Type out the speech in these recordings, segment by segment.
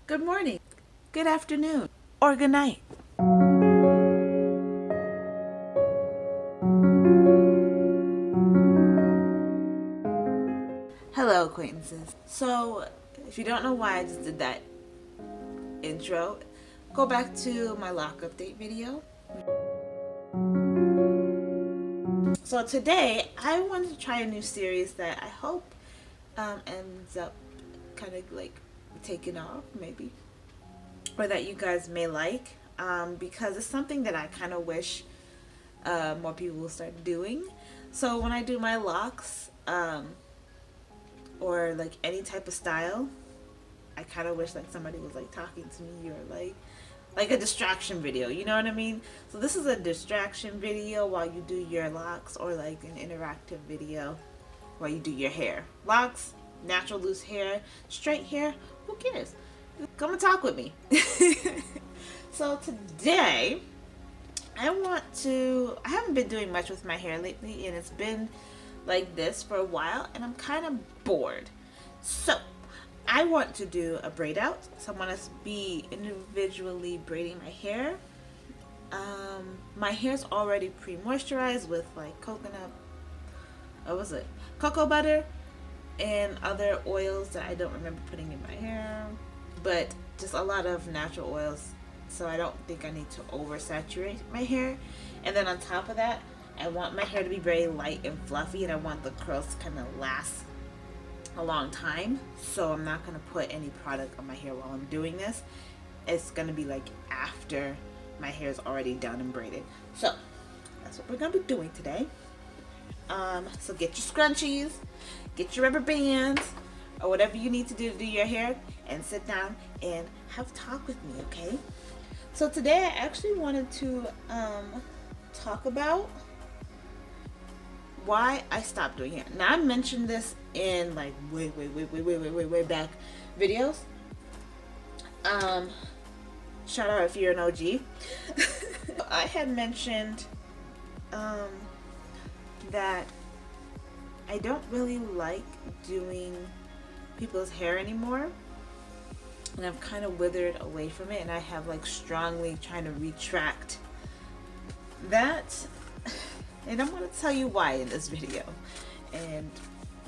good morning, good afternoon, or good night. Hello, acquaintances. So, if you don't know why I just did that intro, go back to my lock update video. So today, I wanted to try a new series that I hope ends up kind of like taking off, maybe, or that you guys may like, because it's something that I kind of wish more people will start doing. So when I do my locks, or like any type of style, I kind of wish like somebody was like talking to me, or like a distraction video, you know what I mean? So this is a distraction video while you do your locks, or like an interactive video while you do your hair. Locks, natural loose hair, straight hair, who cares? Come and talk with me. So today I haven't been doing much with my hair lately, and it's been like this for a while, and I'm kind of bored. So I want to do a braid out. So I want to be individually braiding my hair. My hair's already pre-moisturized with like coconut, what was it? Cocoa butter and other oils that I don't remember putting in my hair, but just a lot of natural oils. So I don't think I need to oversaturate my hair. And then on top of that, I want my hair to be very light and fluffy, and I want the curls to kind of last a long time. So I'm not going to put any product on my hair while I'm doing this. It's going to be like after my hair is already done and braided. So that's what we're going to be doing today. So get your scrunchies, get your rubber bands, or whatever you need to do your hair, and sit down and have a talk with me, okay? So today I actually wanted to talk about why I stopped doing hair. Now I mentioned this in like way back videos. Shout out if you're an OG. I had mentioned that I don't really like doing people's hair anymore, and I've kind of withered away from it, and I have like strongly trying to retract that, and I'm going to tell you why in this video. And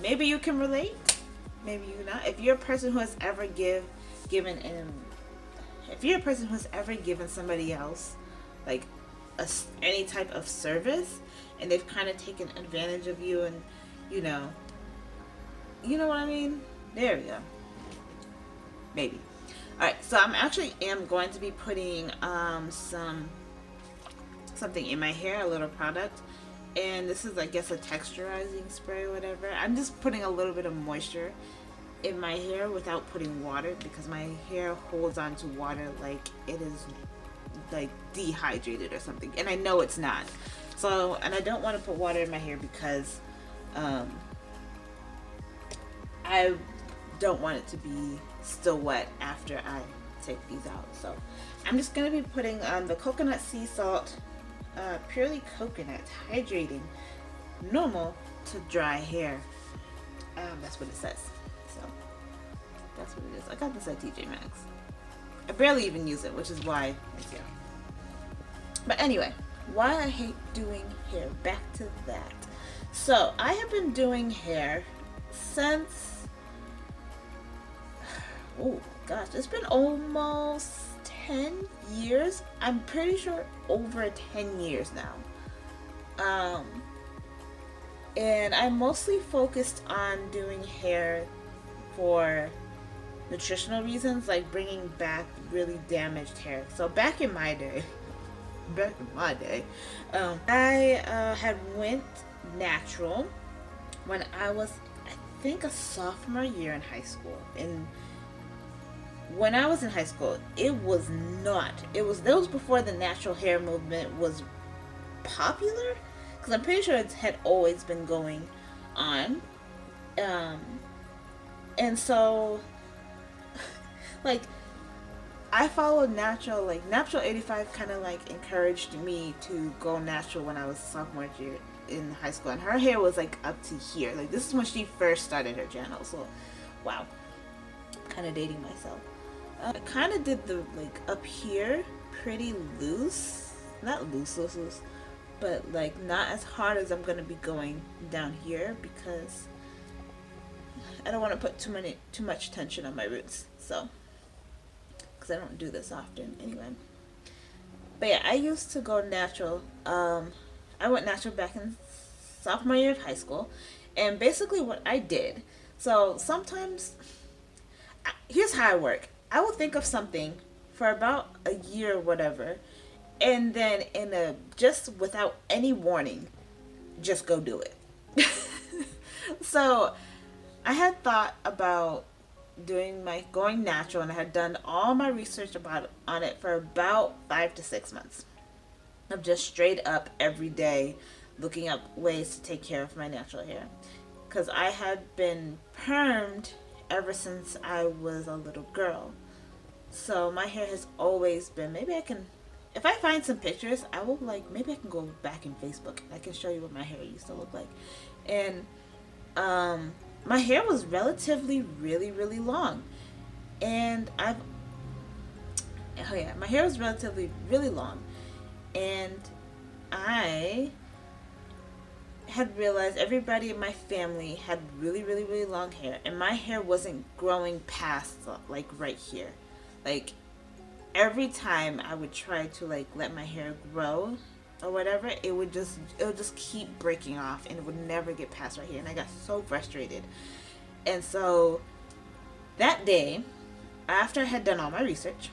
maybe you can relate, maybe you not. If you're a person who has ever given somebody else like any type of service, and they've kind of taken advantage of you, and you know what I mean? There we go. Maybe. Alright, so am going to be putting something in my hair, a little product, and this is, I guess, a texturizing spray or whatever. I'm just putting a little bit of moisture in my hair without putting water, because my hair holds on to water like it is like dehydrated or something, and I know it's not. So, and I don't want to put water in my hair because I don't want it to be still wet after I take these out. So I'm just going to be putting the coconut sea salt, purely coconut, hydrating, normal to dry hair. That's what it says. So that's what it is. I got this at TJ Maxx. I barely even use it, which is why it's here. But anyway, why I hate doing hair. Back to that. So I have been doing hair since, oh gosh, it's been almost 10 years. I'm pretty sure over 10 years now. And I mostly focused on doing hair for nutritional reasons, like bringing back really damaged hair. So back in my day, I had went natural when I was, I think, a sophomore year in high school. And when I was in high school, that was before the natural hair movement was popular, because I'm pretty sure it had always been going on. And so like I followed natural, like Natural 85 kind of like encouraged me to go natural when I was a sophomore year in high school, and her hair was like up to here. Like this is when she first started her channel, so wow, kind of dating myself. I kind of did the like up here pretty loose, not loose, but like not as hard as I'm gonna be going down here because I don't want to put too much tension on my roots. So, because I don't do this often anyway. But yeah, I used to go natural. I went natural back in sophomore year of high school, and basically what I did. So sometimes, here's how I work. I will think of something for about a year or whatever, and then in a just without any warning, just go do it. So I had thought about doing my going natural, and I had done all my research about on it for about 5 to 6 months of just straight up every day looking up ways to take care of my natural hair, because I had been permed ever since I was a little girl. So my hair has always been, maybe I can, if I find some pictures, I will like, maybe I can go back in Facebook and I can show you what my hair used to look like. And my hair was relatively really long, and my hair was relatively really long, and I had realized everybody in my family had really long hair, and my hair wasn't growing past like right here. Like every time I would try to like let my hair grow or whatever, it would just keep breaking off, and it would never get past right here, and I got so frustrated. And so that day, after I had done all my research,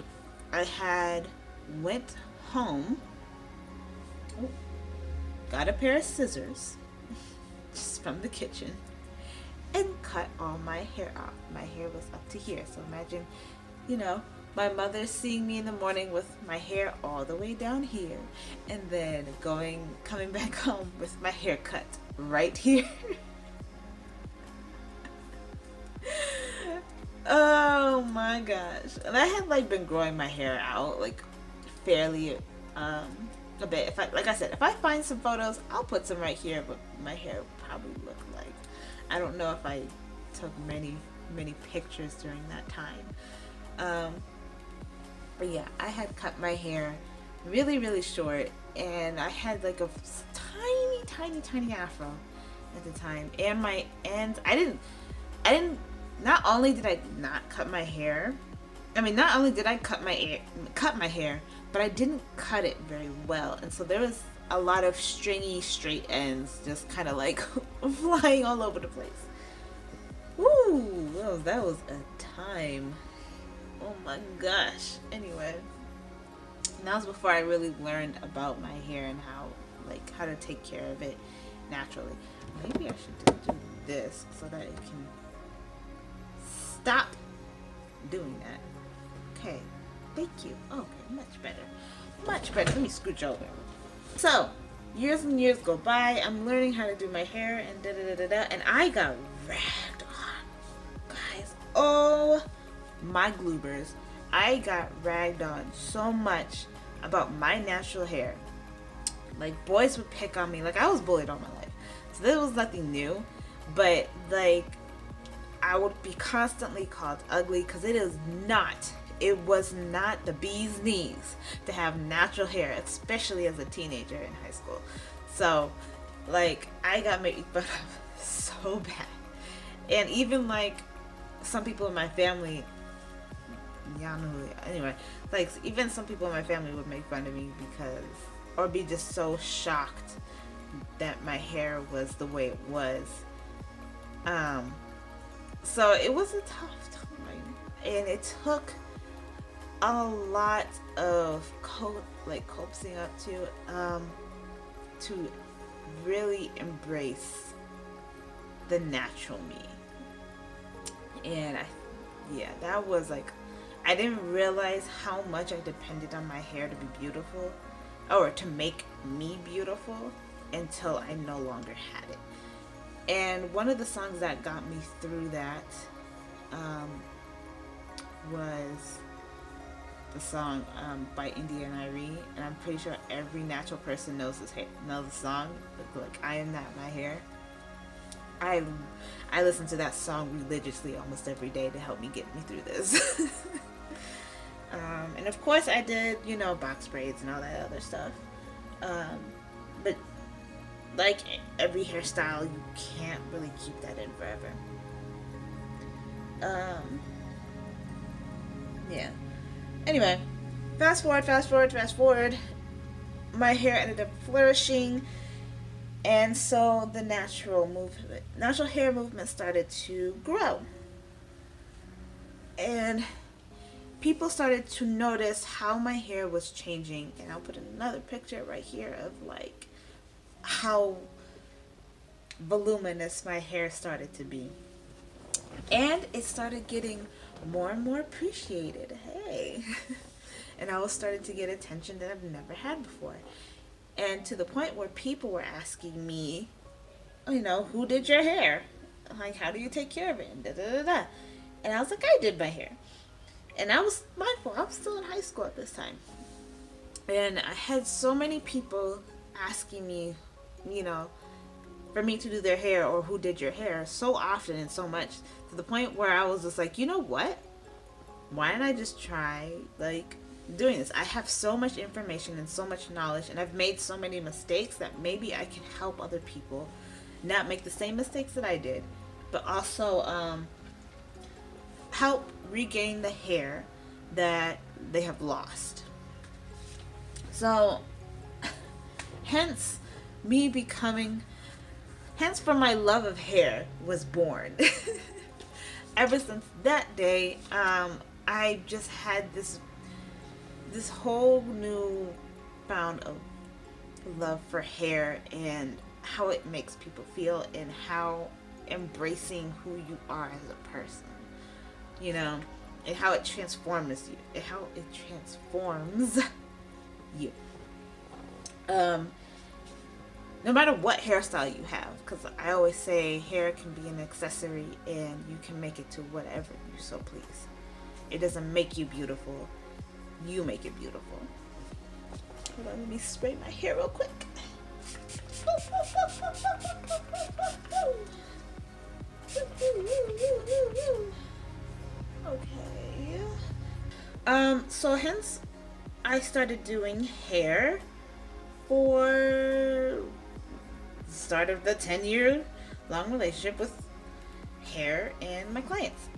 I had went home, got a pair of scissors just from the kitchen, and cut all my hair off. My hair was up to here, so imagine, you know, my mother seeing me in the morning with my hair all the way down here, and then coming back home with my hair cut right here. Oh my gosh. And I had like been growing my hair out like fairly a bit. Like I said, if I find some photos, I'll put some right here, but my hair probably look like, I don't know if I took many pictures during that time. But yeah, I had cut my hair really short, and I had like a tiny afro at the time. And I didn't not only did I not cut my hair, not only did I cut my hair, but I didn't cut it very well, and so there was a lot of stringy straight ends just kind of like flying all over the place. Woo! Well, that was a time. Oh my gosh. Anyway, that was before I really learned about my hair and how to take care of it naturally. Maybe I should just do this so that it can stop doing that. Okay, thank you. Okay, much better. Let me scooch over. So, years and years go by. I'm learning how to do my hair and and I got ragged on, guys. Oh my gloobers, I got ragged on so much about my natural hair. Like, boys would pick on me. Like, I was bullied all my life, so this was nothing new. But like, I would be constantly called ugly because it was not the bee's knees to have natural hair, especially as a teenager in high school. So like, I got made fun of so bad. And even like some people in my family, y'all know who, anyway, like even some people in my family would make fun of me or be just so shocked that my hair was the way it was. So it was a tough time, and it took a lot of coaxing up to really embrace the natural me. And that was like, I didn't realize how much I depended on my hair to be beautiful, or to make me beautiful, until I no longer had it. And one of the songs that got me through that was the song by India and Irene, and I'm pretty sure every natural person knows the song. Like, I Am Not My Hair. I listen to that song religiously almost every day to help me get me through this. And of course I did, you know, box braids and all that other stuff. Um, but like every hairstyle, you can't really keep that in forever. Um, yeah. Anyway, fast forward, fast forward, fast forward. My hair ended up flourishing, and so the natural hair movement started to grow. And people started to notice how my hair was changing, and I'll put another picture right here of like how voluminous my hair started to be. And it started getting more and more appreciated. Hey. And I was starting to get attention that I've never had before. And to the point where people were asking me, you know, who did your hair? Like, how do you take care of it? And da da da da. And I was like, I did my hair. And I was mindful. I was still in high school at this time. And I had so many people asking me, you know, for me to do their hair or who did your hair so often and so much, to the point where I was just like, you know what? Why don't I just try, like, doing this? I have so much information and so much knowledge, and I've made so many mistakes that maybe I can help other people not make the same mistakes that I did, but also help regain the hair that they have lost. So, hence from my love of hair was born. Ever since that day, I just had this whole new found of love for hair and how it makes people feel and how embracing who you are as a person, you know, and how it transforms you, and how it transforms you. No matter what hairstyle you have, because I always say hair can be an accessory and you can make it to whatever you so please. It doesn't make you beautiful. You make it beautiful. Hold on, let me spray my hair real quick. Okay. So hence I started doing hair for the start of the 10-year long relationship with hair and my clients.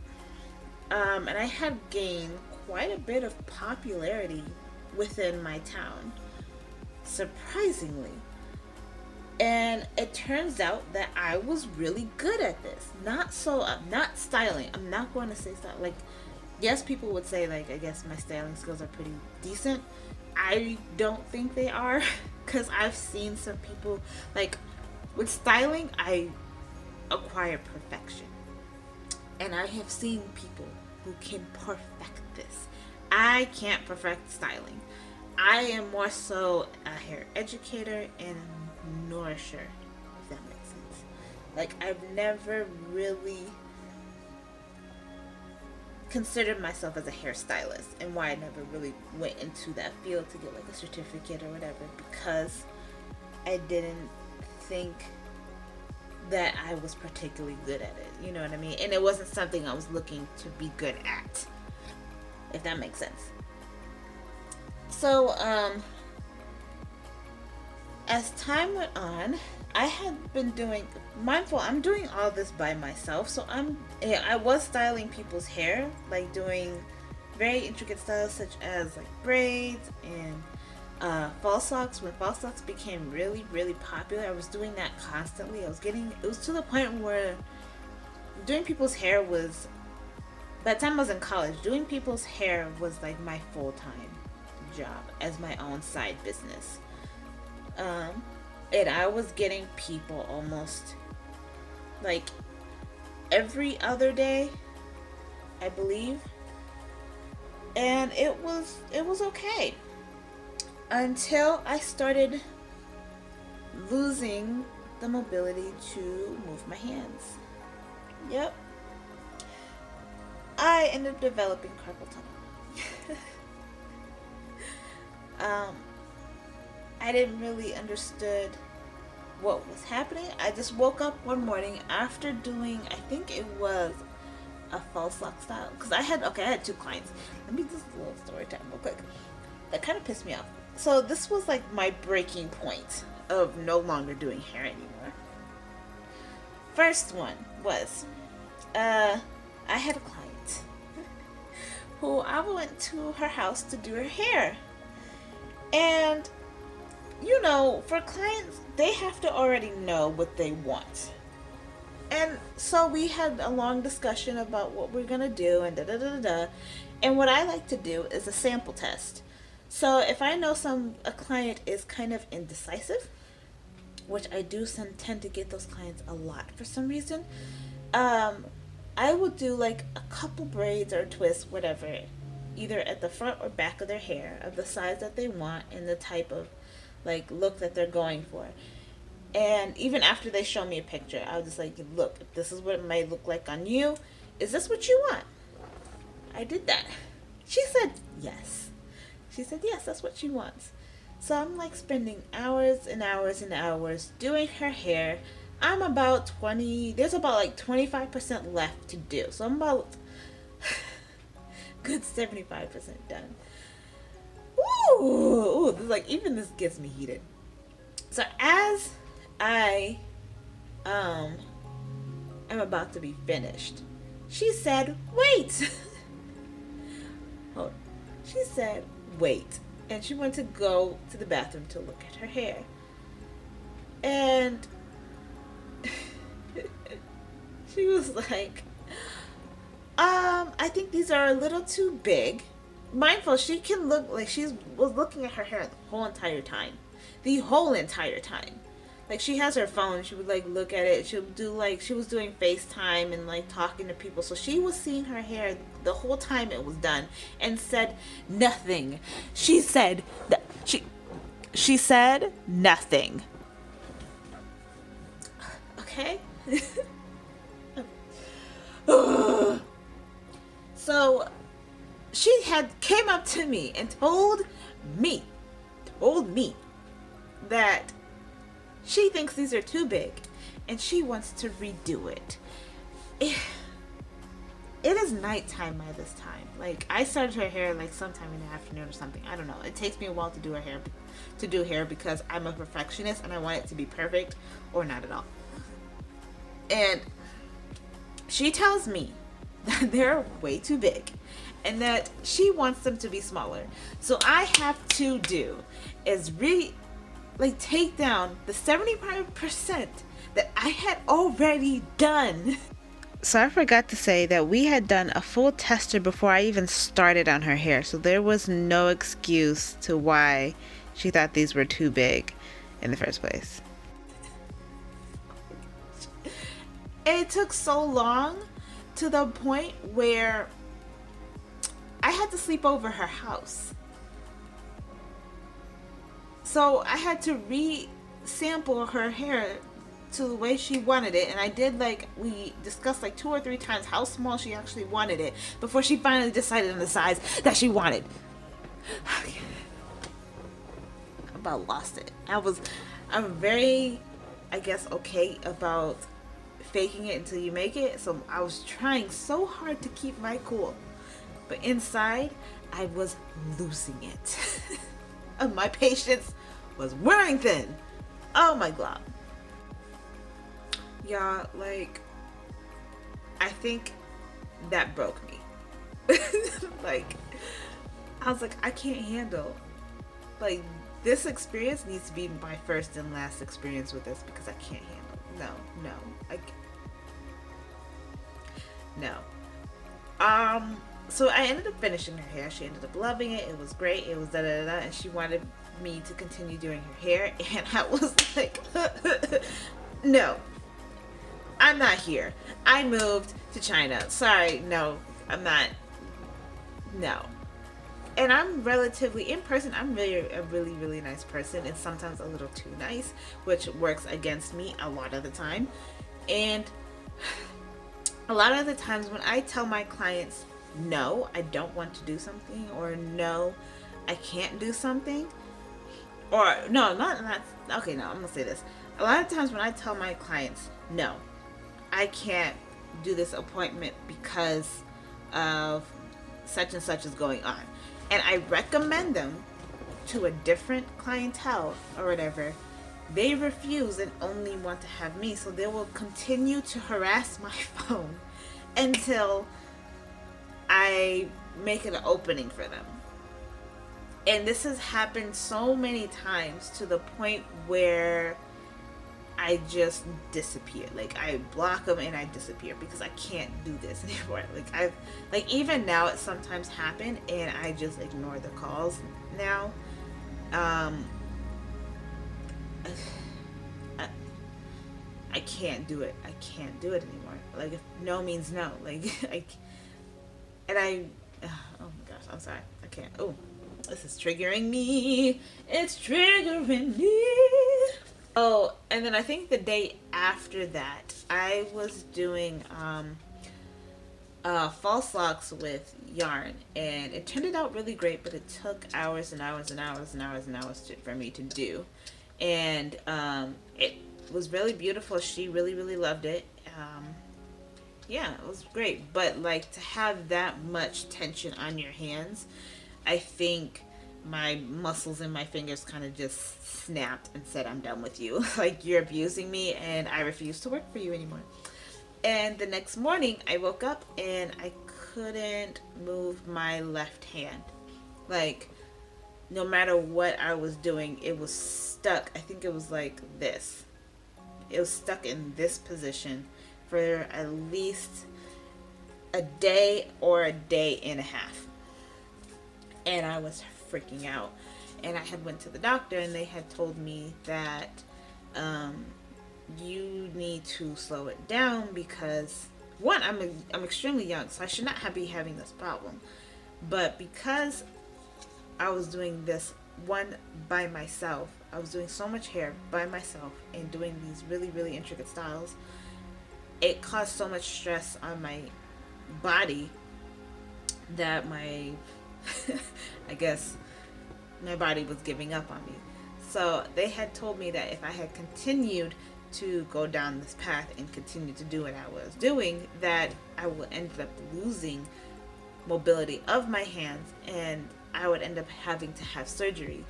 And I had gained quite a bit of popularity within my town, surprisingly. And it turns out that I was really good at this. Not styling. I'm not going to say style. Like, yes, people would say, like, I guess my styling skills are pretty decent. I don't think they are, because I've seen some people, like, with styling, I acquire perfection. And I have seen people who can perfect this. I can't perfect styling. I am more so a hair educator and nourisher, if that makes sense. Like, I've never really considered myself as a hairstylist, and why I never really went into that field to get like a certificate or whatever, because I didn't think that I was particularly good at it, you know what I mean? And it wasn't something I was looking to be good at, if that makes sense. So, as time went on, I had been I'm doing all this by myself, so I was styling people's hair, like doing very intricate styles such as like braids and false locks. When false locks became really, really popular, I was doing that constantly. It was to the point where doing people's hair was, by the time I was in college, doing people's hair was like my full-time job as my own side business. And I was getting people almost like every other day, I believe. And it was okay. Until I started losing the mobility to move my hands. Yep. I ended up developing carpal tunnel. I didn't really understood what was happening. I just woke up one morning after doing, I think it was a false lock style, because I had two clients. Let me just a little story time real quick. That kind of pissed me off. So this was like my breaking point of no longer doing hair anymore. First one was, I had a client who I went to her house to do her hair. And, you know, for clients, they have to already know what they want. And so we had a long discussion about what we're going to do and da-da-da-da-da. And what I like to do is a sample test. So if I know a client is kind of indecisive, which I do tend to get those clients a lot for some reason, I will do like a couple braids or twists, whatever, either at the front or back of their hair of the size that they want and the type of like look that they're going for. And even after they show me a picture, I was just like, look, this is what it might look like on you. Is this what you want? I did that. She said yes. She said yes, that's what she wants. So I'm like spending hours and hours and hours doing her hair. I'm about there's about like 25% left to do. So I'm about good 75% done. Ooh, like even this gets me heated. So as I am about to be finished, she said, wait. Hold on. She said, wait. And she went to go to the bathroom to look at her hair. And she was like, I think these are a little too big. Mindful, she can look like was looking at her hair the whole entire time. The whole entire time. Like she has her phone, she would like look at it. She'll do like, she was doing FaceTime and like talking to people. So she was seeing her hair the whole time it was done and said nothing. She said that she said nothing. Okay? So she came up to me and told me that she thinks these are too big and she wants to redo it. It is nighttime by this time. Like I started her hair like sometime in the afternoon or something. I don't know. It takes me a while to do hair because I'm a perfectionist and I want it to be perfect or not at all. And she tells me that they're way too big and that she wants them to be smaller. So I have to do is take down the 75% that I had already done. So I forgot to say that we had done a full tester before I even started on her hair. So there was no excuse to why she thought these were too big in the first place. And it took so long to the point where I had to sleep over her house. So I had to re-sample her hair to the way she wanted it. And I did we discussed 2 or 3 times how small she actually wanted it before she finally decided on the size that she wanted. I about lost it. I'm very, I guess, okay about faking it until you make it. So I was trying so hard to keep my cool. But inside, I was losing it. And my patience was wearing thin. Oh my god. Y'all, I think that broke me. I was like, I can't handle. This experience needs to be my first and last experience with this because I can't handle. No. So I ended up finishing her hair. She ended up loving it. It was great. It was da-da-da-da. And she wanted me to continue doing her hair. And I was like, no. I'm not here. I moved to China. Sorry, no. I'm not. No. And I'm relatively, in person, I'm really a really, really nice person. And sometimes a little too nice, which works against me a lot of the time. And a lot of the times when I tell my clients, no, I don't want to do something, or no, I can't do something, or no, not okay, no, I'm gonna say this. A lot of times when I tell my clients, no, I can't do this appointment because of such and such is going on, and I recommend them to a different clientele or whatever, they refuse and only want to have me. So they will continue to harass my phone until I make an opening for them. And this has happened so many times to the point where I just disappear. Like, I block them and I disappear because I can't do this anymore. Like even now it sometimes happen and I just ignore the calls now. I can't do it. I can't do it anymore. Like, if no means no. Like, oh my gosh, I'm sorry. I can't. Oh, this is triggering me. It's triggering me. Oh, and then I think the day after that, I was doing false locks with yarn, and it turned out really great, but it took hours and hours and hours and hours and hours for me to do. And it was really beautiful. She really, really loved it. Yeah, it was great. But like, to have that much tension on your hands, I think my muscles in my fingers kind of just snapped and said, I'm done with you. Like, you're abusing me and I refuse to work for you anymore. And the next morning I woke up and I couldn't move my left hand. Like, no matter what I was doing, it was stuck. I think it was like this. It was stuck in this position for at least a day or a day and a half. And I was freaking out. And I had went to the doctor and they had told me that you need to slow it down because, one, I'm extremely young, so I should not be having this problem. But because I was doing this one by myself, I was doing so much hair by myself and doing these really, really intricate styles, it caused so much stress on my body that my I guess my body was giving up on me. So they had told me that if I had continued to go down this path and continue to do what I was doing, that I would end up losing mobility of my hands and I would end up having to have surgery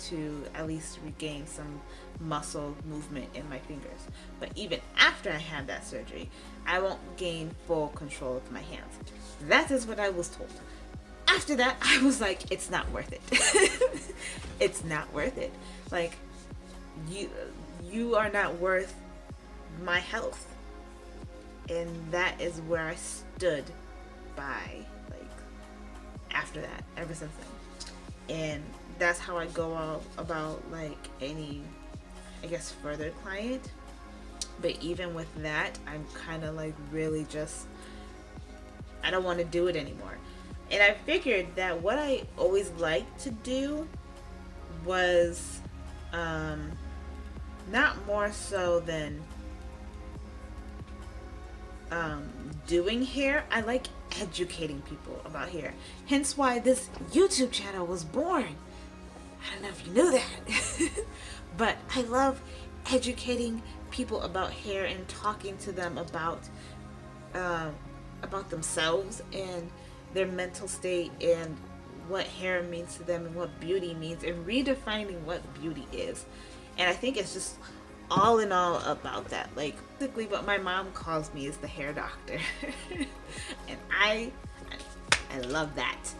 to at least regain some muscle movement in my fingers. But even after I had that surgery, I won't gain full control of my hands. That is what I was told. After that, I was like, it's not worth it. It's not worth it. Like, you are not worth my health. And that is where I stood by, like, after that, ever since then. And that's how I go all about, like, any, I guess, further client. But even with that, I'm kind of like really just, I don't want to do it anymore. And I figured that what I always liked to do was not more so than doing hair. I like educating people about hair. Hence why this YouTube channel was born. I don't know if you knew that. But I love educating people about hair and talking to them about themselves and their mental state and what hair means to them and what beauty means and redefining what beauty is. And I think it's just all in all about that. Like, basically what my mom calls me is the hair doctor. And I love that.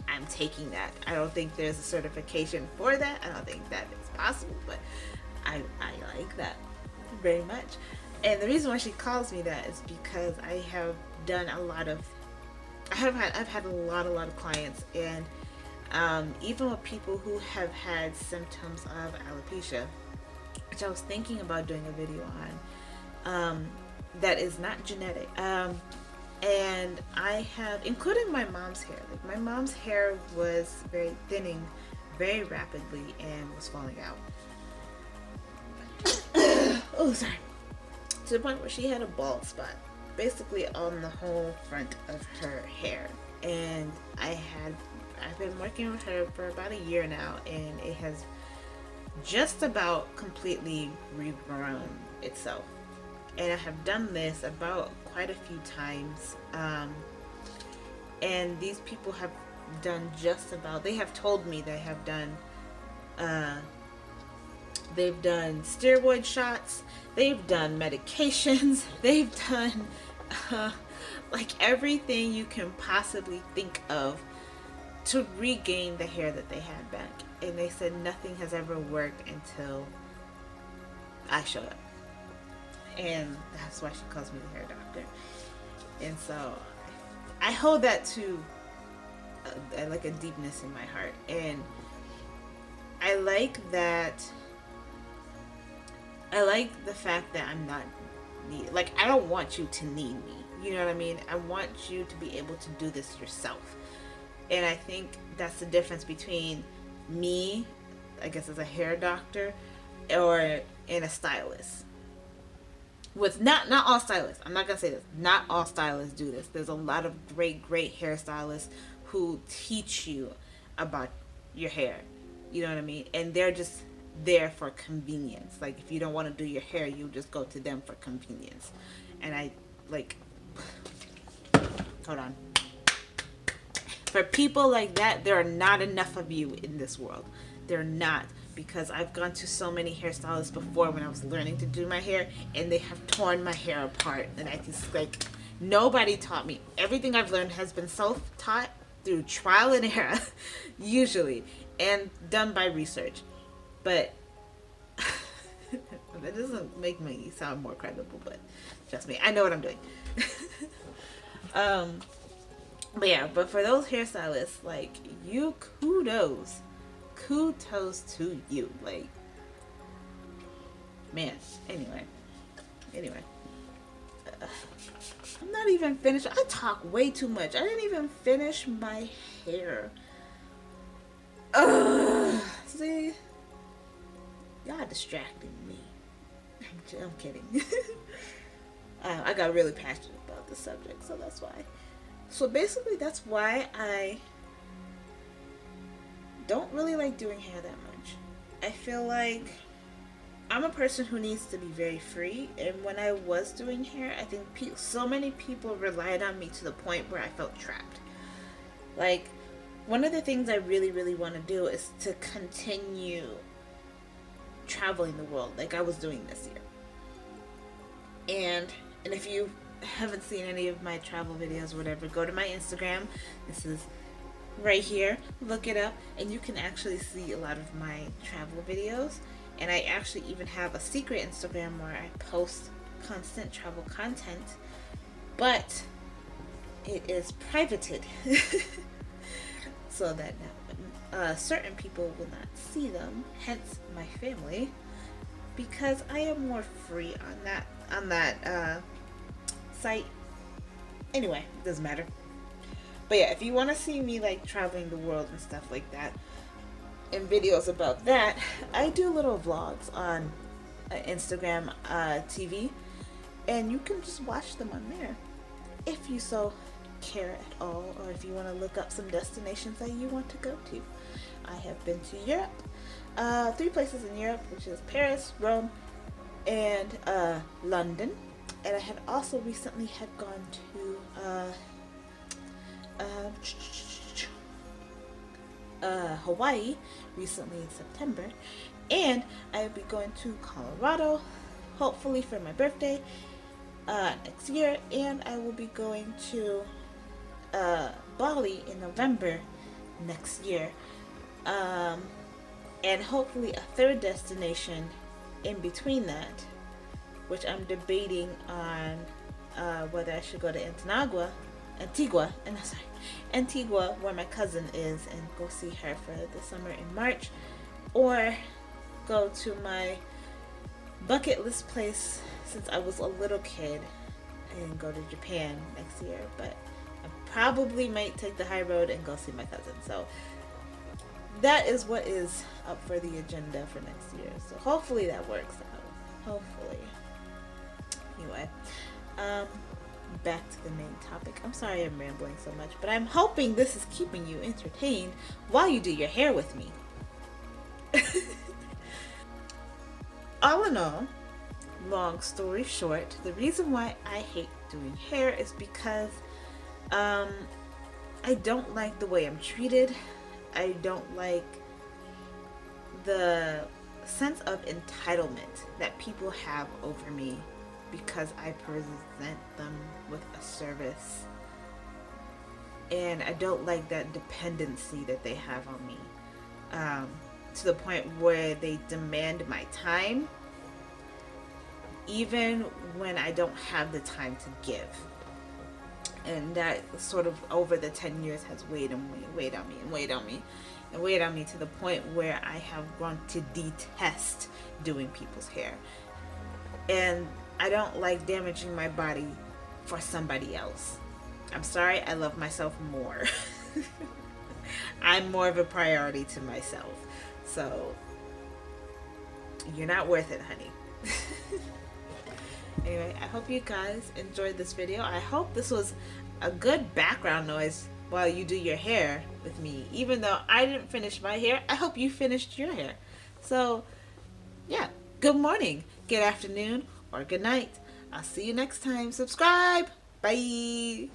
I'm taking that. I don't think there's a certification for that. I don't think that is possible, but I like that very much. And the reason why she calls me that is because I have done a lot of, I've had a lot of clients, and even with people who have had symptoms of alopecia, which I was thinking about doing a video on, that is not genetic. And I have, including my mom's hair. Like, my mom's hair was very thinning very rapidly and was falling out. Oh, sorry. To the point where she had a bald spot, basically on the whole front of her hair. And I've been working with her for about a year now, and it has just about completely regrown itself. And I have done this about quite a few times. And these people have done just about, they have told me they have done Uh, they've done steroid shots. They've done medications. They've done uh, like everything you can possibly think of to regain the hair that they had back. And they said nothing has ever worked until I showed up. And that's why she calls me the hair doctor. And so I hold that to like a deepness in my heart. And I like that. I like the fact that I'm not needed. Like, I don't want you to need me. You know what I mean? I want you to be able to do this yourself. And I think that's the difference between me, I guess, as a hair doctor, or in a stylist. With not all stylists, I'm not gonna say this, not all stylists do this. There's a lot of great hairstylists who teach you about your hair. You know what I mean? And they're just there for convenience. Like, if you don't want to do your hair, you just go to them for convenience. And I like, hold on. For people like that, there are not enough of you in this world. They're not. Because I've gone to so many hairstylists before when I was learning to do my hair, and they have torn my hair apart. And I just, like, nobody taught me. Everything I've learned has been self-taught through trial and error, usually, and done by research. But that doesn't make me sound more credible, but trust me, I know what I'm doing. But yeah, but for those hairstylists, like, you, kudos to you. Like, man, anyway, I'm not even finished. I talk way too much. I didn't even finish my hair. See, y'all distracting me. I'm kidding. I got really passionate about this subject, so that's why. So basically, that's why I don't really like doing hair that much. I feel like I'm a person who needs to be very free, and when I was doing hair, I think so many people relied on me to the point where I felt trapped. Like, one of the things I really want to do is to continue traveling the world like I was doing this year. And if you haven't seen any of my travel videos or whatever, go to my Instagram. This is right here. Look it up, and you can actually see a lot of my travel videos. And I actually even have a secret Instagram where I post constant travel content, but it is privated so that certain people will not see them, hence my family, because I am more free on that site. Anyway, it doesn't matter. But yeah, if you want to see me like traveling the world and stuff like that, and videos about that, I do little vlogs on Instagram TV, and you can just watch them on there if you so care at all, or if you want to look up some destinations that you want to go to. I have been to Europe, 3 places in Europe, which is Paris, Rome, and London. And I had also recently had gone to Hawaii recently in September, and I will be going to Colorado hopefully for my birthday next year, and I will be going to Bali in November next year, and hopefully a third destination in between that, which I'm debating on whether I should go to Antigua, where my cousin is, and go see her for the summer in March, or go to my bucket list place since I was a little kid and go to Japan next year. But I probably might take the high road and go see my cousin. So that is what is up for the agenda for next year. So hopefully that works out. Hopefully. Anyway, back to the main topic. I'm sorry I'm rambling so much, but I'm hoping this is keeping you entertained while you do your hair with me. All in all, long story short, the reason why I hate doing hair is because I don't like the way I'm treated. I don't like the sense of entitlement that people have over me because I present them with a service. And I don't like that dependency that they have on me, to the point where they demand my time even when I don't have the time to give. And that sort of over the 10 years has weighed on me, weighed on me, and weighed on me, and weighed on me to the point where I have grown to detest doing people's hair. And I don't like damaging my body for somebody else. I'm sorry, I love myself more. I'm more of a priority to myself. So, you're not worth it, honey. Anyway, I hope you guys enjoyed this video. I hope this was a good background noise while you do your hair with me. Even though I didn't finish my hair, I hope you finished your hair. So, yeah, good morning, good afternoon, or good night. I'll see you next time. Subscribe. Bye.